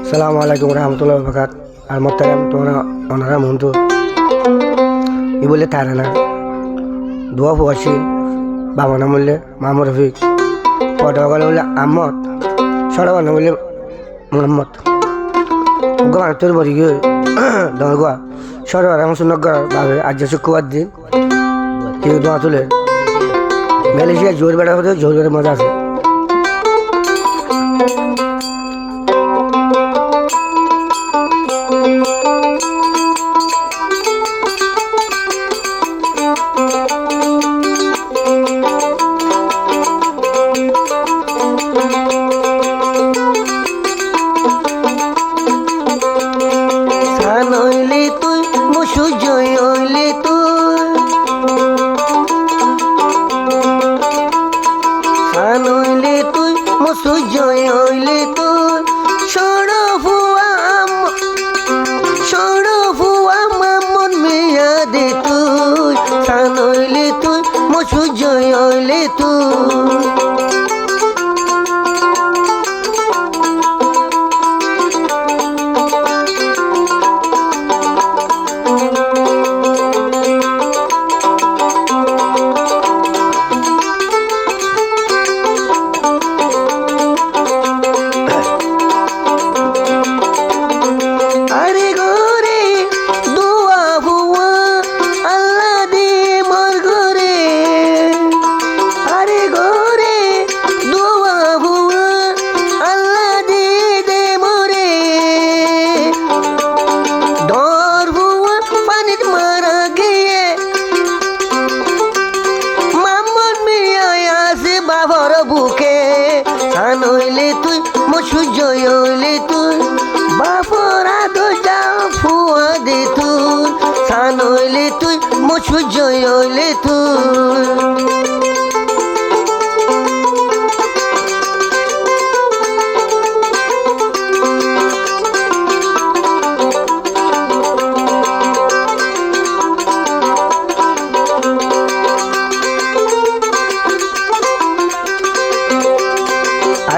Assalamualaikum warahmatullahi wabarakatuh. Al-Muhtaram তোমরা ওনারা মন্তু ই বলে তারা না দোয়া ফুয়াশি বাবা নাম বললে মামুর রফিক পটকাল বললে আহমদ সরবা নাম বললে মোহাম্মদ ওকে তোর বলি গিয়ে দরগা সরবা আমার সুনগর বাবে আজ শুক্রবার দিন কেউ দোয়া তুলে মালয়েশিয়া জোর বেড়া হতে জোর বেড়ে মজা আছে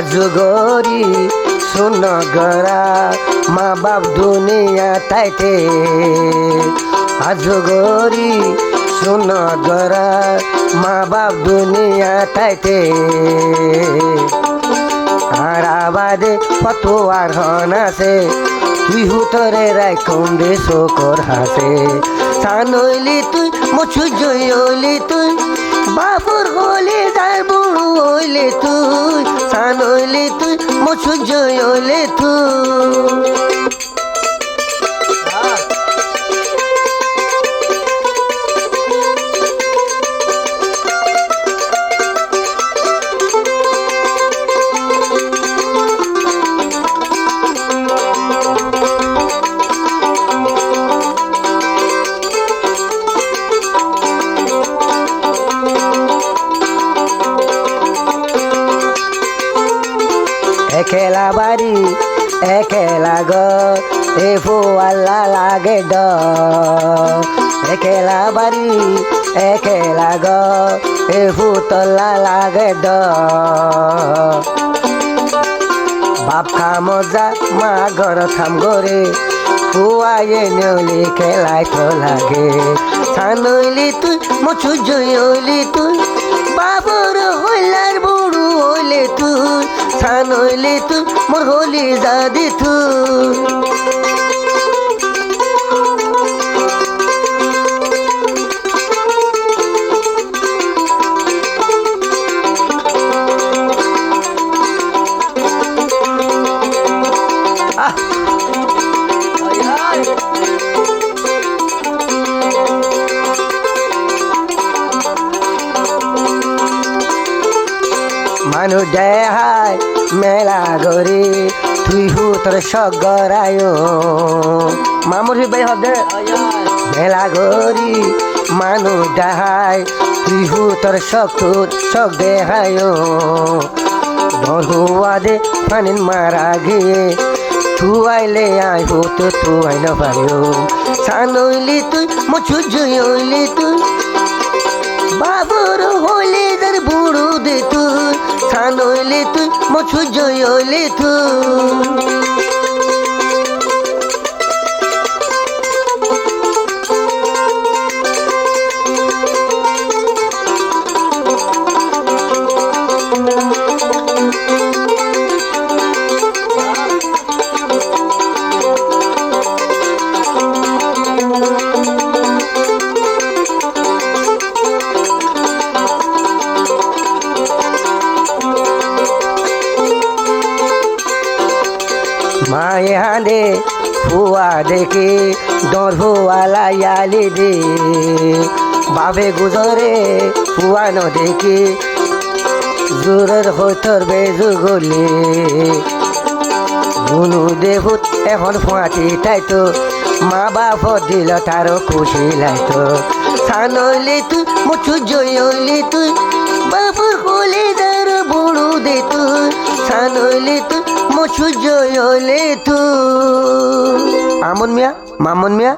আজগরি সুনগরা মা বাপ দুনিয়া তাইতে আজগরি সুনগরা মা বাপ দুনিয়া তাইতে আর আবাদে ফতোয়ার হন আছে তুই হুতরে রাই কমবে শোকর হাসে সানইলি তুই মুছু জইলি তুই বাবুর হলে যার বুড়ো হইলে তুই সানইলি তুই মুছু জইলি তুই একেলা বাড়ি একেলা ঘর এ ফুয়াল্লা লাগে ড একেলা বাড়ি একেলা ঘর এ ফুতল্লা লাগে ড বাপ খাম যা মা ঘর থাম গরে ফুয়ায়ে নেলি খেলাই তো লাগে সানইলি তুই মুছু জইলি তুই বাবুর হইলার বুড়ো হইলে তুই সানইলি তুই মোর হলি জাদি তুই মানুষ দেহায় মেলা গরি তুই হুতর সগরায় মামুর ভাই হবে মেলা গরি মানুষ দেহায় তুই হুতর সগ দেহায় ধরুয়া দে পানিন মারা গিয়ে তুই আইলে আই হত তুই আই না পারিও সানইলি তুই মুছু জইলি তুই বাবুর হলে যার বুড়ো দে তুই সান হইলে তুই মছু জয় হইলে তুই माया दे हुआ देखे डर हुआ याली दे बाबे गुजरे हुआ न देखे জোরের হইতর বেজুগলি গুনু দেহুত এখন ফুয়াটি তাইতো মা বাপ দিল তারও খুশি লাইতো সানলি তুই মুছু জয়লি তুই বাবু হলে তার বড় দে তুই সানলি তুই মুছু জয়লি তুই আমন মিয়া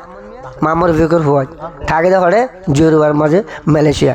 মামর ভিকর ফুয়াই থাকে দে হরে জোরবার মাঝে মালয়েশিয়া